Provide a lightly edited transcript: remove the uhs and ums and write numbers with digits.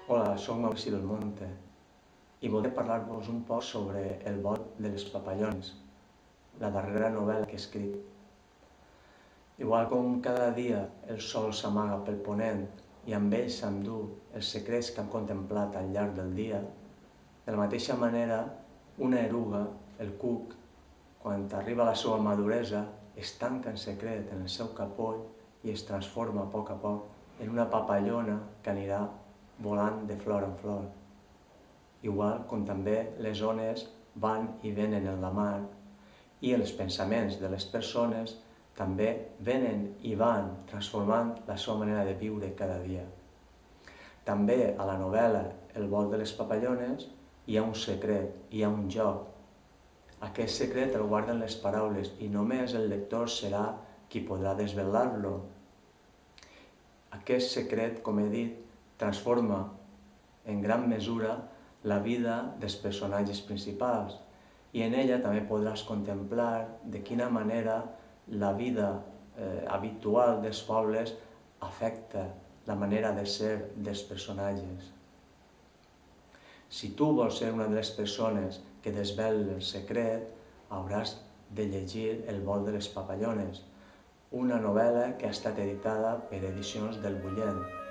Hola, soc Maurici Belmonte i voldré parlar-vos un poc sobre El vol de les papallones, la darrera novel·la que he escrit. Igual com cada dia el sol s'amaga pel ponent i amb ell s'endú els secrets que han contemplat al llarg del dia, de la mateixa manera, una eruga, el cuc, quan arriba a la seva maduresa, es tanca en secret en el seu capoll i es transforma a poc en una papallona que anirà volant de flor en flor. Igual com també les ones van i venen en la mar i els pensaments de les persones també venen i van transformant la seva manera de viure cada dia. També a la novel·la El vol de les papallones hi ha un secret, hi ha un joc. Aquest secret el guarden les paraules i només el lector serà qui podrà desvelar-lo. Aquest secret, com he dit, transforma en gran mesura la vida dels personatges principals i en ella també podràs contemplar de quina manera la vida habitual dels pobles afecta la manera de ser dels personatges. Si tu vols ser una de les persones que desvela el secret, hauràs de llegir El vol de les papallones, una novel·la que ha estat editada per Edicions del Bullent.